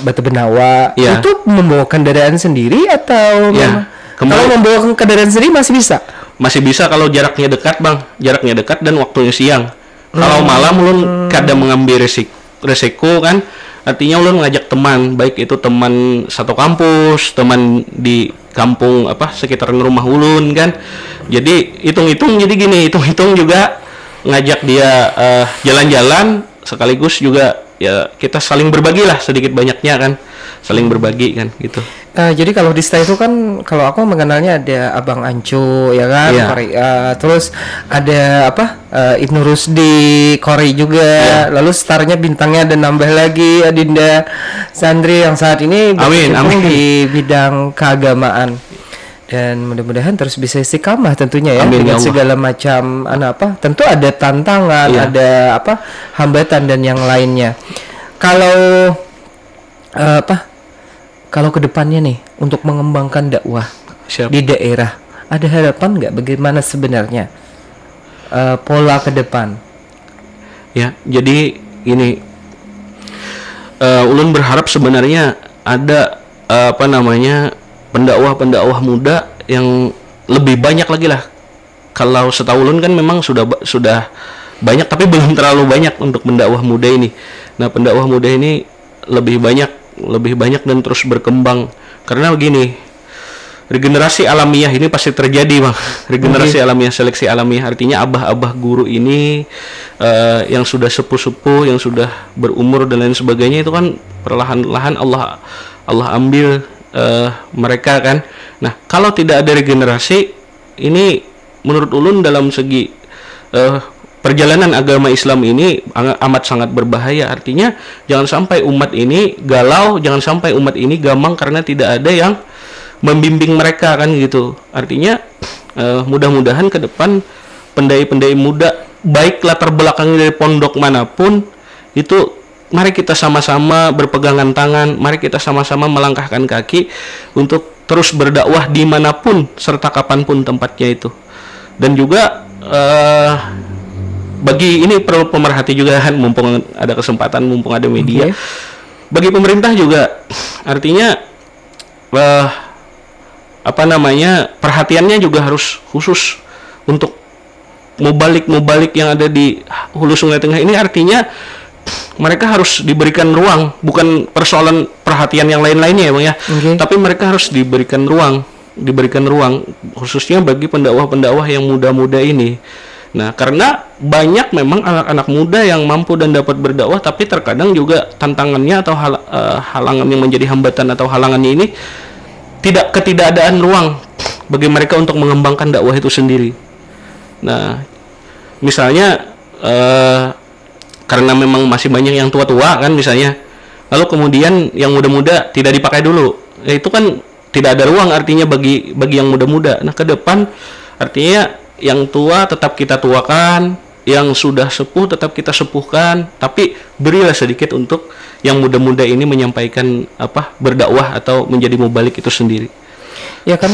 Batu Benawa, itu membawa kendaraan sendiri atau kalau membawa kendaraan sendiri masih bisa? Masih bisa kalau jaraknya dekat, Bang. Jaraknya dekat dan waktunya siang. Kalau malam ulun kadang mengambil resiko kan. Artinya ulun mengajak teman, baik itu teman satu kampus, teman di kampung sekitaran rumah ulun kan. Jadi hitung-hitung juga ngajak dia jalan-jalan, sekaligus juga ya kita saling berbagi lah sedikit banyaknya kan. Saling berbagi kan gitu. Jadi kalau Dista itu kan kalau aku mengenalnya ada Abang Ancu ya kan, Iya. terus ada Ibnu Rusdi, Kori juga, lalu starnya bintangnya ada nambah lagi Adinda Sandri yang saat ini berkecimpung di bidang keagamaan. Dan mudah-mudahan terus bisa istiqamah tentunya ya, Amin, dengan ya Allah. segala macam tentu ada tantangan, Iya. ada hambatan dan yang lainnya. Kalau kalau kedepannya nih untuk mengembangkan dakwah Siap. di daerah, ada harapan nggak bagaimana sebenarnya pola ke depan? Ya, jadi ini ulun berharap sebenarnya ada pendakwah muda yang lebih banyak lagi lah. Kalau setahu ulun kan memang sudah banyak tapi belum terlalu banyak untuk pendakwah muda ini. Nah, pendakwah muda ini lebih banyak dan terus berkembang karena begini, regenerasi alamiah ini pasti terjadi, Bang. Regenerasi alamiah, seleksi alamiah, artinya abah-abah guru ini yang sudah sepuh-sepuh, yang sudah berumur dan lain sebagainya itu kan perlahan-lahan Allah ambil mereka kan. Nah, kalau tidak ada regenerasi ini menurut ulun dalam segi perjalanan agama Islam ini amat sangat berbahaya. Artinya jangan sampai umat ini galau, jangan sampai umat ini gamang karena tidak ada yang membimbing mereka kan gitu. Artinya mudah-mudahan ke depan pendai-pendai muda baik latar belakang dari pondok manapun itu, mari kita sama-sama berpegangan tangan, mari kita sama-sama melangkahkan kaki untuk terus berdakwah dimanapun serta kapanpun tempatnya itu. Dan juga bagi ini perlu pemerhati juga kan, mumpung ada kesempatan, mumpung ada media. Bagi pemerintah juga artinya perhatiannya juga harus khusus untuk mubalik yang ada di hulu Sungai Tengah ini. Artinya mereka harus diberikan ruang, bukan persoalan perhatian yang lain-lainnya ya Bang ya. Tapi mereka harus diberikan ruang khususnya bagi pendakwah-pendakwah yang muda-muda ini. Nah, karena banyak memang anak-anak muda yang mampu dan dapat berdakwah, tapi terkadang juga tantangannya atau halangan yang menjadi hambatan atau halangannya ini ketidakadaan ruang bagi mereka untuk mengembangkan dakwah itu sendiri. Nah, misalnya karena memang masih banyak yang tua-tua kan misalnya, lalu kemudian yang muda-muda tidak dipakai dulu, itu kan tidak ada ruang artinya bagi yang muda-muda. Nah, ke depan artinya yang tua tetap kita tuakan, yang sudah sepuh tetap kita sepuhkan, tapi berilah sedikit untuk yang muda-muda ini menyampaikan berdakwah atau menjadi mubalik itu sendiri. Ya kan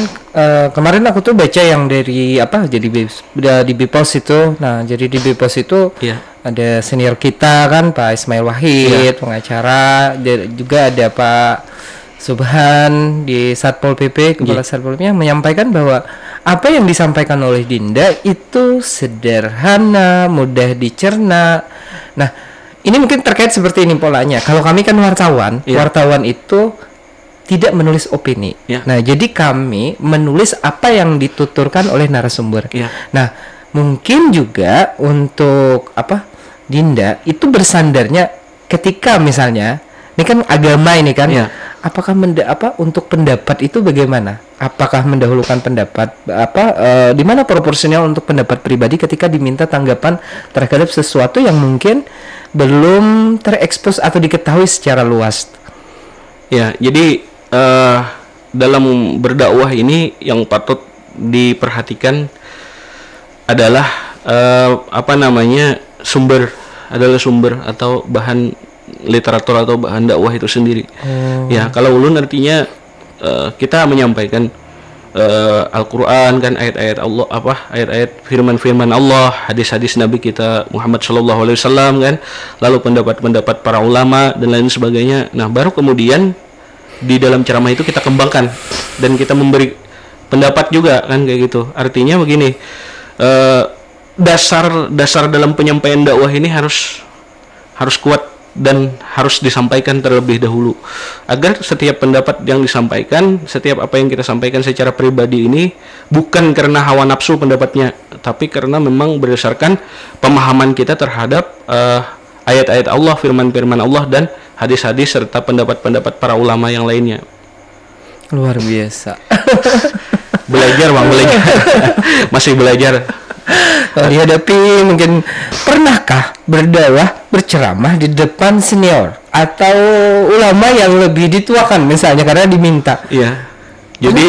kemarin aku tuh baca yang dari jadi di Bipos itu. Nah, jadi di Bipos itu ada senior kita kan Pak Ismail Wahid, pengacara, juga ada Pak Subhan di Satpol PP, Kepala Satpol PP, yang menyampaikan bahwa apa yang disampaikan oleh Dinda itu sederhana, mudah dicerna. Nah, ini mungkin terkait seperti ini polanya. Kalau kami kan wartawan itu tidak menulis opini. Nah, jadi kami menulis apa yang dituturkan oleh narasumber. Nah, mungkin juga untuk Dinda itu bersandarnya ketika misalnya ini kan agama ini kan, apakah untuk pendapat itu bagaimana? Apakah mendahulukan pendapat di mana proporsional untuk pendapat pribadi ketika diminta tanggapan terhadap sesuatu yang mungkin belum terekspos atau diketahui secara luas? Ya, jadi dalam berdakwah ini yang patut diperhatikan adalah sumber atau bahan literatur atau bahan dakwah itu sendiri. Ya, kalau ulun artinya kita menyampaikan Al-Qur'an kan, ayat-ayat Allah, ayat-ayat firman-firman Allah, hadis-hadis Nabi kita Muhammad sallallahu alaihi wasallam kan, lalu pendapat-pendapat para ulama dan lain sebagainya. Nah, baru kemudian di dalam ceramah itu kita kembangkan dan kita memberi pendapat juga kan kayak gitu. Artinya begini, dasar dalam penyampaian dakwah ini harus kuat dan harus disampaikan terlebih dahulu, agar setiap pendapat yang disampaikan, setiap apa yang kita sampaikan secara pribadi ini bukan karena hawa nafsu pendapatnya, tapi karena memang berdasarkan pemahaman kita terhadap ayat-ayat Allah, firman-firman Allah dan hadis-hadis serta pendapat-pendapat para ulama yang lainnya. Luar biasa. Belajar bang, belajar. Masih belajar. Dihadapi mungkin, pernahkah berdakwah, berceramah di depan senior atau ulama yang lebih dituakan misalnya karena diminta? Iya. Jadi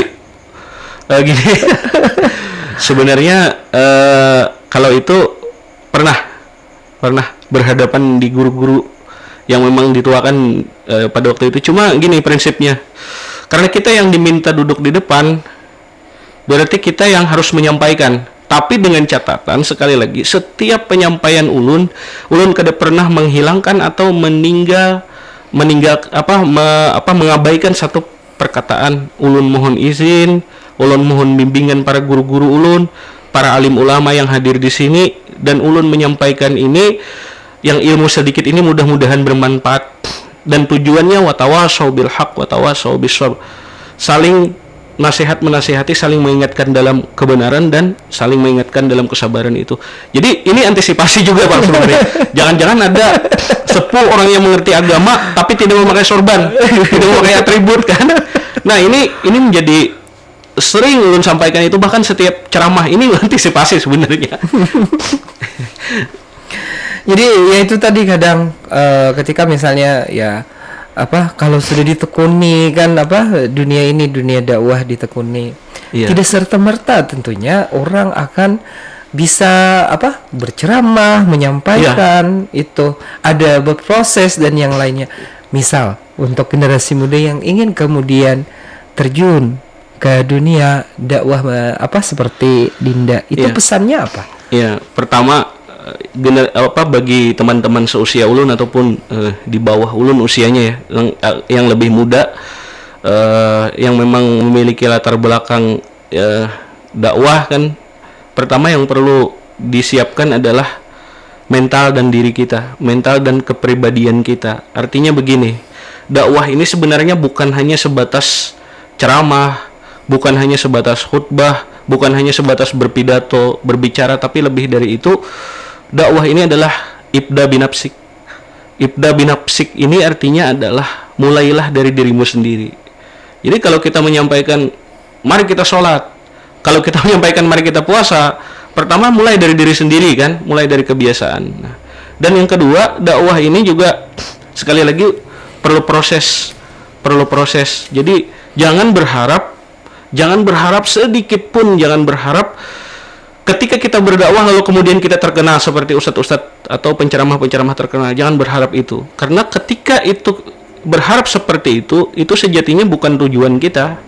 gini. Sebenarnya kalau itu pernah berhadapan di guru-guru yang memang dituakan pada waktu itu. Cuma gini prinsipnya, karena kita yang diminta duduk di depan, berarti kita yang harus menyampaikan. Tapi dengan catatan, sekali lagi, setiap penyampaian ulun kada pernah menghilangkan atau mengabaikan satu perkataan. Ulun mohon izin, ulun mohon bimbingan para guru-guru ulun, para alim ulama yang hadir di sini, dan ulun menyampaikan ini yang ilmu sedikit ini mudah-mudahan bermanfaat, dan tujuannya watawasau bil haq watawasau bis sabr, saling nasihat menasihati, saling mengingatkan dalam kebenaran dan saling mengingatkan dalam kesabaran itu. Jadi ini antisipasi juga Pak sebenarnya. Jangan-jangan ada sepuh orang yang mengerti agama tapi tidak memakai sorban, tidak memakai atribut kan. Nah, ini menjadi sering ulun sampaikan itu, bahkan setiap ceramah ini antisipasi sebenarnya. Jadi ya itu tadi kadang ketika misalnya ya kalau sudah ditekuni kan dunia ini, dunia dakwah ditekuni, tidak serta-merta tentunya orang akan bisa berceramah, menyampaikan, itu ada berproses dan yang lainnya. Misal untuk generasi muda yang ingin kemudian terjun ke dunia dakwah seperti Dinda, itu pesannya apa? Ya, pertama bagi teman-teman seusia ulun ataupun di bawah ulun usianya ya, yang lebih muda, yang memang memiliki latar belakang dakwah kan, pertama yang perlu disiapkan adalah mental dan diri kita, mental dan kepribadian kita. Artinya begini, dakwah ini sebenarnya bukan hanya sebatas ceramah, bukan hanya sebatas khutbah, bukan hanya sebatas berpidato, berbicara, tapi lebih dari itu. Dakwah ini adalah ibda binafsik. Ibda binafsik ini artinya adalah mulailah dari dirimu sendiri. Jadi kalau kita menyampaikan mari kita sholat, kalau kita menyampaikan mari kita puasa, pertama mulai dari diri sendiri kan, mulai dari kebiasaan. Nah, dan yang kedua, dakwah ini juga sekali lagi perlu proses. Jadi jangan berharap sedikit pun, jangan berharap ketika kita berdakwah lalu kemudian kita terkenal seperti ustadz-ustadz atau penceramah-penceramah terkenal. Jangan berharap itu, karena ketika itu berharap seperti itu sejatinya bukan tujuan kita.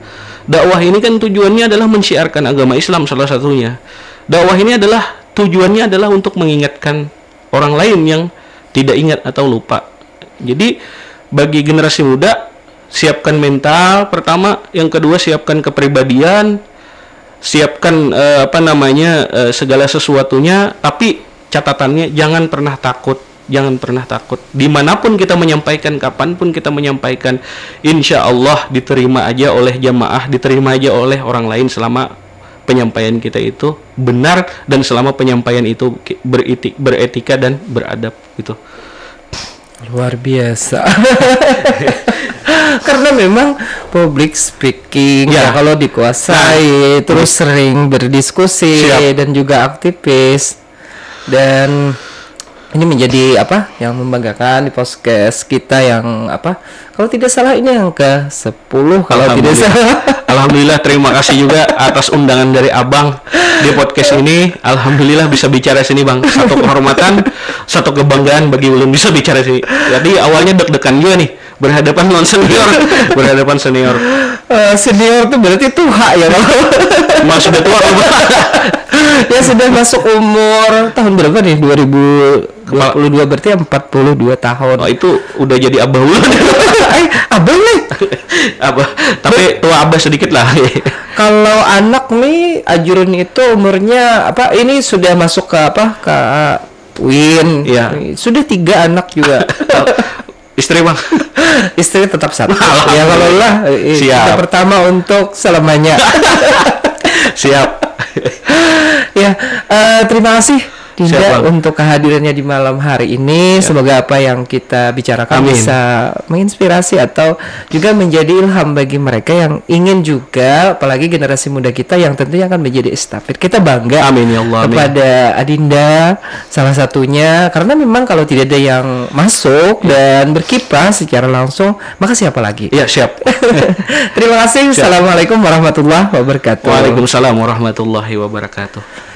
Dakwah ini kan tujuannya adalah mensiarkan agama Islam salah satunya. Dakwah ini adalah tujuannya adalah untuk mengingatkan orang lain yang tidak ingat atau lupa. Jadi bagi generasi muda, siapkan mental pertama, yang kedua siapkan kepribadian, siapkan segala sesuatunya, tapi catatannya jangan pernah takut. Dimanapun kita menyampaikan, kapanpun kita menyampaikan, insya Allah diterima aja oleh jamaah, diterima aja oleh orang lain selama penyampaian kita itu benar dan selama penyampaian itu beretika dan beradab gitu. Luar biasa. Karena memang public speaking ya kalau dikuasai, terus sering berdiskusi dan juga aktivis, dan ini menjadi yang membanggakan di podcast kita yang kalau tidak salah ini yang ke-10 kalau tidak salah. Alhamdulillah, terima kasih juga atas undangan dari Abang di podcast ini. Alhamdulillah bisa bicara sini Bang. Satu kehormatan, satu kebanggaan bagi ulun bisa bicara sini. Jadi awalnya deg-degan juga nih berhadapan non senior, berhadapan senior. Senior itu berarti tua ya kalau. Mas sudah tua ya sudah masuk umur tahun berapa nih? 2022 berarti 42 tahun. Oh, itu udah jadi abah ulun. Abah nih. Abah, tapi tua abah sedikit lah. Kalau anak nih Ajurun itu umurnya ini sudah masuk ke ke Win. Ya. Sudah 3 anak juga. Istri Bang. Istri tetap satu. Ya kalau lah kita pertama untuk selamanya. Siap. Ya, terima kasih Dinda untuk kehadirannya di malam hari ini. Semoga apa yang kita bicarakan bisa menginspirasi atau juga menjadi ilham bagi mereka yang ingin juga, apalagi generasi muda kita yang tentunya akan menjadi estafet. Kita bangga Amin ya Allah, kepada Adinda salah satunya, karena memang kalau tidak ada yang masuk dan berkiprah secara langsung, maka siapa lagi? Ya, siap. Terima kasih. Assalamualaikum warahmatullahi wabarakatuh. Waalaikumsalam warahmatullahi wabarakatuh.